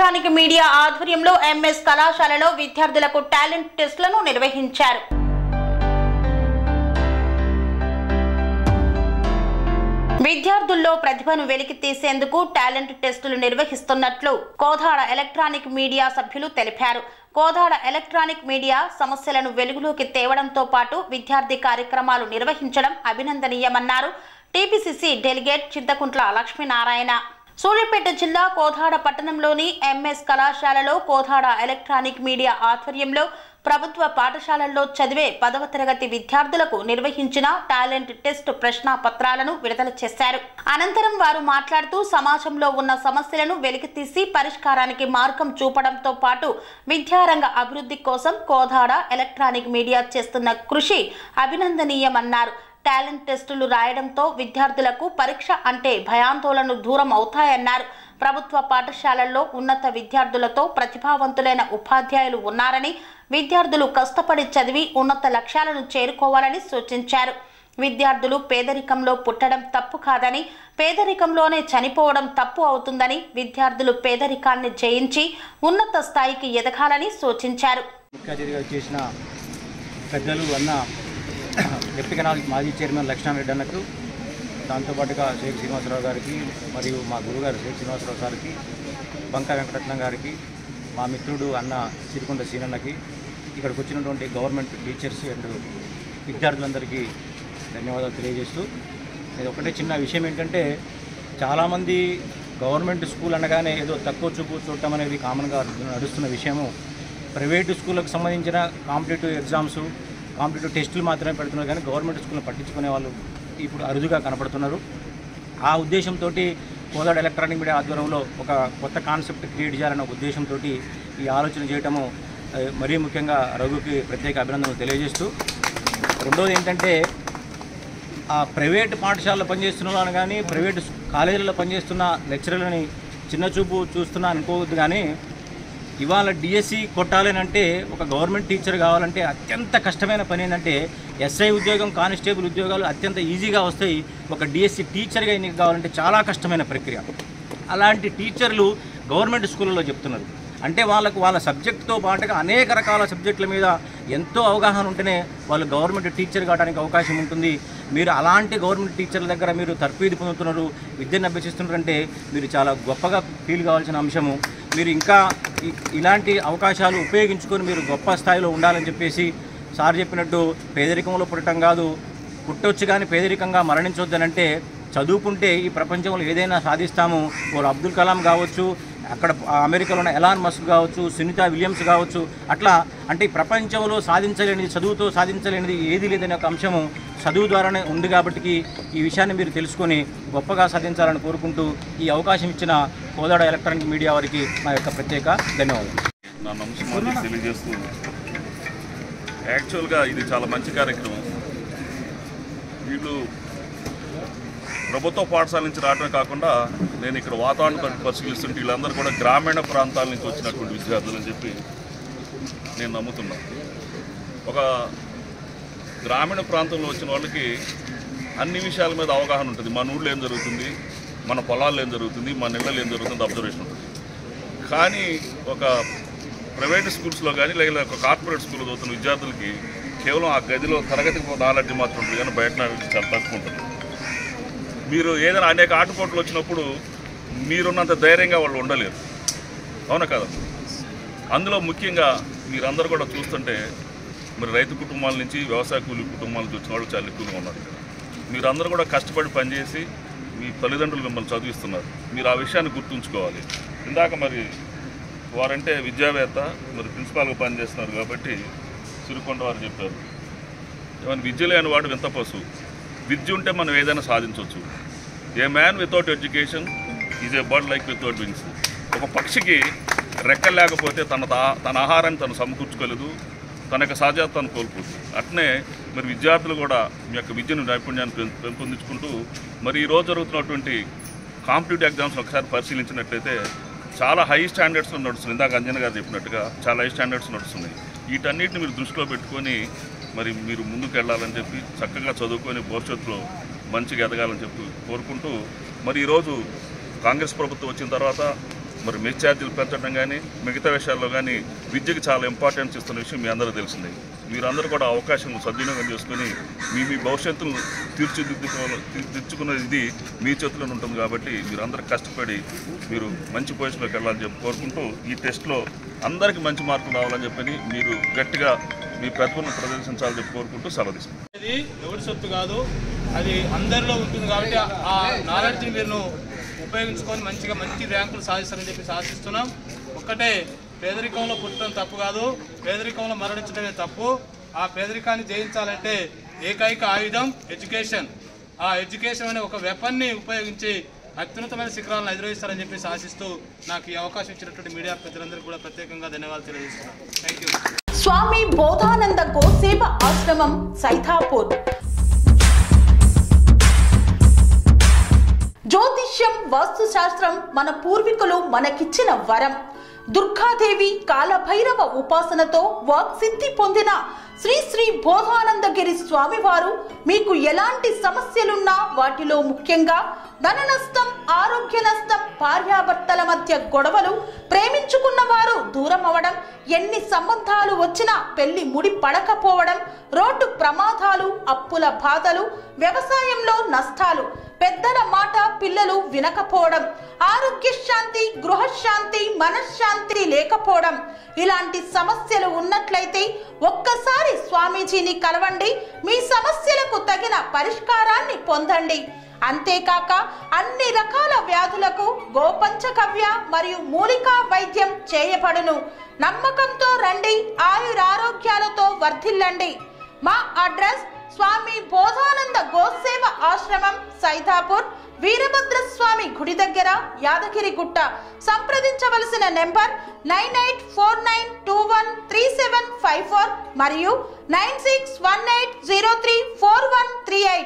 Electronic media ఆధ్వర్యంలో MS కళాశాలలో విద్యార్థులకు టాలెంట్ టెస్టులను నిర్వహించారు. విద్యార్థుల్లో ప్రతిభను వెలికి తీసేందుకు టాలెంట్ టెస్టులు నిర్వహిస్తున్నట్లు కోదాడ ఎలక్ట్రానిక్ మీడియా సభ్యులు తెలిపారు. కోదాడ ఎలక్ట్రానిక్ మీడియా సమస్యలను వెలుగులోకి తేవడంతో పాటు విద్యార్థి కార్యక్రమాలు నిర్వహించడం అభినందనీయమన్నారు. TPCC delegate Chinthakuntla Lakshminarayana. సూర్యాపేట జిల్లా కోదాడ పట్టణంలోని ఎంఎస్ కళాశాలలో కోదాడ ఎలక్ట్రానిక్ మీడియా ఆధ్వర్యంలో ప్రభుత్వ పాఠశాలల్లో చదివే 10వ తరగతి విద్యార్థులకు నిర్వహించిన టాలెంట్ టెస్ట్ ప్రశ్నాపత్రాలను విడుదల చేశారు. అనంతరం వారు మాట్లాడుతూ సమాజంలో ఉన్న సమస్యలను వెలికితీసి పరిష్కారానికి మార్గం చూపడంతో పాటు విద్యారంగ అభివృద్ధి కోసం కోదాడ ఎలక్ట్రానిక్ మీడియా చేస్తున్న కృషి అభినందనీయమన్నారు. టాలెంట్ టెస్టులు రాయడంతో విద్యార్థులకు పరీక్ష అంటే భయాందోళనలు దూరం అవుతాయన్నారు. ప్రభుత్వ పాఠశాలల్లో ఉన్నత విద్యార్థులతో ప్రతిభావంతులైన ఉపాధ్యాయులు ఉన్నారని, విద్యార్థులు కష్టపడి చదివి ఉన్నత లక్ష్యాలను చేరుకోవాలని సూచించారు. విద్యార్థులు పేదరికంలో పుట్టడం తప్పు కాదని, పేదరికంలోనే చనిపోవడం తప్పు అవుతుందని, విద్యార్థులు పేదరికాన్ని జయించి ఉన్నత స్థాయికి ఎదగాలని సూచించారు. ముఖ్య అతిథిగా చేసిన పెద్దలు అన్న డిప్యూటీ కెనాల్ మాజీ చైర్మన్ లక్ష్మణరెడ్డి అన్నకు, దాంతోపాటుగా షేక్ శ్రీనివాసరావు గారికి మరియు మా గురుగారు షేక్ శ్రీనివాసరావు గారికి, బంకా వెంకటరత్నం గారికి, మా మిత్రుడు అన్న సిరికొండ సీనన్నకి, ఇక్కడికి వచ్చినటువంటి గవర్నమెంట్ టీచర్స్ అండ్ విద్యార్థులందరికీ ధన్యవాదాలు తెలియజేస్తూ, ఇది ఒకటే చిన్న విషయం ఏంటంటే, చాలామంది గవర్నమెంట్ స్కూల్ అనగానే ఏదో తక్కువ చూపు చూడటం అనేది కామన్గా నడుస్తున్న విషయము. ప్రైవేటు స్కూళ్ళకు సంబంధించిన కాంపిటేటివ్ ఎగ్జామ్స్, కాంపిటేటివ్ టెస్టులు మాత్రమే పెడుతున్నారు, కానీ గవర్నమెంట్ స్కూల్ని పట్టించుకునే వాళ్ళు ఇప్పుడు అరుదుగా కనపడుతున్నారు. ఆ ఉద్దేశంతో కోదాడ ఎలక్ట్రానిక్ మీడియా ఆధ్వర్యంలో ఒక కొత్త కాన్సెప్ట్ క్రియేట్ చేయాలన్న ఉద్దేశంతో ఈ ఆలోచన చేయటము మరీ ముఖ్యంగా రఘుకి ప్రత్యేక అభినందనలు తెలియజేస్తూ, రెండోది ఏంటంటే, ఆ ప్రైవేటు పాఠశాలలో పనిచేస్తున్న వాళ్ళని కానీ ప్రైవేటు కాలేజీలలో పనిచేస్తున్న లెక్చరర్లని చిన్నచూపు చూస్తున్నా అనుకోవద్దు. కానీ ఇవాళ డిఎస్సి కొట్టాలనంటే ఒక గవర్నమెంట్ టీచర్ కావాలంటే అత్యంత కష్టమైన పని ఏంటంటే, ఎస్ఐ ఉద్యోగం, కానిస్టేబుల్ ఉద్యోగాలు అత్యంత ఈజీగా వస్తాయి. ఒక డిఎస్సి టీచర్గా ఎన్నిక కావాలంటే చాలా కష్టమైన ప్రక్రియ. అలాంటి టీచర్లు గవర్నమెంట్ స్కూళ్ళలో చెప్తున్నారు. అంటే వాళ్ళ సబ్జెక్టుతో పాటుగా అనేక రకాల సబ్జెక్టుల మీద ఎంతో అవగాహన ఉంటేనే వాళ్ళు గవర్నమెంట్ టీచర్ కావడానికి అవకాశం ఉంటుంది. మీరు అలాంటి గవర్నమెంట్ టీచర్ల దగ్గర మీరు తర్ఫీదు పొందుతున్నారు, విద్యను అభ్యసిస్తున్నారంటే మీరు చాలా గొప్పగా ఫీల్ కావాల్సిన అంశము. మీరు ఇంకా ఇలాంటి అవకాశాలు ఉపయోగించుకొని మీరు గొప్ప స్థాయిలో ఉండాలని చెప్పేసి సార్ చెప్పినట్టు పేదరికంలో పుట్టడం కాదు, పుట్టొచ్చు కానీ పేదరికంగా మరణించొద్దనంటే, చదువుకుంటే ఈ ప్రపంచంలో ఏదైనా సాధిస్తాము. వాళ్ళు అబ్దుల్ కలాం కావచ్చు, అక్కడ అమెరికాలో ఉన్న ఎలాన్ మస్క్ కావచ్చు, సునీతా విలియమ్స్ కావచ్చు, అట్లా అంటే ఈ ప్రపంచంలో సాధించలేనిది, చదువుతో సాధించలేనిది ఏది లేదనే ఒక అంశము చదువు ద్వారానే ఉంది. కాబట్టి ఈ విషయాన్ని మీరు తెలుసుకొని గొప్పగా సాధించాలని కోరుకుంటూ ఈ అవకాశం ఇచ్చిన కోదాడ ఎలక్ట్రానిక్ మీడియా వారికి మా యొక్క ప్రత్యేక ధన్యవాదాలు. నా నమస్కారం తెలియజేస్తూ, యాక్చువల్గా ఇది చాలా మంచి కార్యక్రమం. వీళ్ళు ప్రభుత్వ పాఠశాల నుంచి రావడమే కాకుండా నేను ఇక్కడ వాతావరణం పరిశీలిస్తుంటే వీళ్ళందరూ కూడా గ్రామీణ ప్రాంతాల నుంచి వచ్చినటువంటి విద్యార్థులు అని చెప్పి నేను నమ్ముతున్నాను. ఒక గ్రామీణ ప్రాంతంలో వచ్చిన వాళ్ళకి అన్ని విషయాల మీద అవగాహన ఉంటుంది. మన ఊళ్ళో ఏం జరుగుతుంది, మన పొలాల్లో ఏం జరుగుతుంది, మన ఇళ్ళలో ఏం జరుగుతుంది అబ్జర్వేషన్ ఉంటుంది. కానీ ఒక ప్రైవేట్ స్కూల్స్లో కానీ లేదా ఒక కార్పొరేట్ స్కూల్లో చదువుతున్న విద్యార్థులకి కేవలం ఆ గదిలో తరగతికి నాలెడ్జ్ మాత్రం ఉంటుంది, కానీ బయట నాలెడ్జ్ చాలా తక్కువ ఉంటుంది. మీరు ఏదైనా అనేక ఆటపోట్లు వచ్చినప్పుడు మీరున్నంత ధైర్యంగా వాళ్ళు ఉండలేరు, అవునా కదా? అందులో ముఖ్యంగా మీరందరూ కూడా చూస్తుంటే మరి రైతు కుటుంబాల నుంచి వ్యవసాయ కూలీ కుటుంబాల నుంచి వచ్చిన వాళ్ళు చాలా ఎక్కువగా ఉన్నారు ఇక్కడ. మీరందరూ కూడా కష్టపడి పనిచేసి మీ తల్లిదండ్రులు మిమ్మల్ని చదివిస్తున్నారు. మీరు ఆ విషయాన్ని గుర్తుంచుకోవాలి. ఇందాక మరి వారంటే విద్యావేత్త, మరి ప్రిన్సిపాల్గా పనిచేస్తున్నారు కాబట్టి సిరికొండ వారు చెప్పారు, ఏమైనా విద్య లేని వాడు వింత పశువు, విద్య ఉంటే మనం ఏదైనా సాధించవచ్చు. ఏ man without education is a bird like without wings. ఒక పక్షికి రెక్కలు లేకపోతే తన ఆహారాన్ని తను సమకూర్చుకోలేదు, తన యొక్క సహజత్వాన్ని కోల్పోతుంది. అట్నే మరి విద్యార్థులు కూడా మీ యొక్క విద్యను, నైపుణ్యాన్ని పెంపొందించుకుంటూ మరి ఈరోజు జరుగుతున్నటువంటి కాంపిటేటివ్ ఎగ్జామ్స్ ఒకసారి పరిశీలించినట్లయితే చాలా హై స్టాండర్డ్స్లో నడుస్తుంది. ఇందాక అంజన గారు చెప్పినట్టుగా చాలా హై స్టాండర్డ్స్ నడుస్తున్నాయి. వీటన్నిటిని మీరు దృష్టిలో పెట్టుకొని మరి మీరు ముందుకు వెళ్ళాలని చెప్పి చక్కగా చదువుకొని భవిష్యత్తులో మంచిగా ఎదగాలని చెప్పి కోరుకుంటూ, మరి ఈరోజు కాంగ్రెస్ ప్రభుత్వం వచ్చిన తర్వాత మరి మెస్ ఛార్జీలు పెంచడం కానీ మిగతా విషయాల్లో కానీ విద్యకి చాలా ఇంపార్టెన్స్ ఇస్తున్న విషయం మీ అందరూ తెలిసిందే. మీరందరూ కూడా అవకాశం సద్వినియోగం చేసుకుని మీ భవిష్యత్తును తీర్చుకునే ఇది మీ చేతిలోనే ఉంటుంది. కాబట్టి మీరందరూ కష్టపడి మీరు మంచి పొజిషన్లోకి వెళ్ళాలని చెప్పి కోరుకుంటూ ఈ టెస్ట్లో అందరికీ మంచి మార్కులు రావాలని చెప్పని మీరు గట్టిగా మీ ప్రతిభను ప్రదర్శించాలని చెప్పి కోరుకుంటూ సెలవు తీసుకుంటాం. అది ఎవరి సొత్తు కాదు, అది అందరిలో ఉంటుంది. కాబట్టి ఆ నాలెడ్జ్ని మీరు ఉపయోగించుకొని మంచి ర్యాంకులు సాధిస్తారని చెప్పి ఆశిస్తున్నాం. ఒక్కటే పేదరికంలో పుట్టడం తప్పు కాదు, పేదరికంలో మరణించడమే తప్పు. ఆ పేదరికాన్ని జయించాలంటే ఏకైక ఆయుధం ఎడ్యుకేషన్. ఆ ఎడ్యుకేషన్ అనే ఒక వెపన్ని ఉపయోగించి అత్యున్నతమైన శిఖరాలను అధిరోహిస్తారని చెప్పి ఆశిస్తూ నాకు ఈ అవకాశం ఇచ్చినటువంటి మీడియా ప్రజలందరికీ కూడా ప్రత్యేకంగా ధన్యవాదాలు తెలియజేస్తున్నాను. Thank you. స్వామి బోధానంద గోసేవ ఆశ్రమం సైథాపూర్. జ్యోతిష్యం, వాస్తుశాస్త్రం మన పూర్వీకులు మనకిచ్చిన వరం. దుర్గాదేవి, కాలభైరవ ఉపాసనతో వాక్సిద్ధి పొందిన శ్రీ శ్రీ బోధానందగిరి స్వామివారు మీకు ఎలాంటి సమస్యలున్నా, వాటిలో ముఖ్యంగా ధన నష్టం, ఆరోగ్య నష్టం, భార్యాభర్తల మధ్య గొడవలు, ప్రేమించుకున్న వారు దూరం అవడం, ఎన్ని సంబంధాలు వచ్చినా పెళ్లి ముడి పడకపోవడం, రోడ్డు ప్రమాదాలు, అప్పుల బాధలు, వ్యవసాయంలో నష్టాలు, పెద్దల మాట పిల్లలు వినకపోవడం, ఆరోగ్య శాంతి, గృహశాంతి, మనశ్శాంతి లేకపోవడం, ఇలాంటి సమస్యలు ఉన్నట్లయితే ఒక్కసారి స్వామీజీని కలవండి. మీ సమస్యలకు తగిన పరిష్కారాన్ని పొందండి. అంతేకాక అన్ని రకాల వ్యాధులకు గోపంచకవ్య మరియు మూలికా వైద్యం చేయబడును. నమ్మకంతో రండి, ఆయురారోగ్యాలతో వర్ధిల్లండి. మా అడ్రస్ స్వామి బోధానంద గోసేవ ఆశ్రమం సైథాపూర్, వీరభద్రస్వామి గుడి దగ్గర, యాదగిరిగుట్ట. సంప్రదించవలసిన నెంబర్ 9849213754 మరియు 9618034138.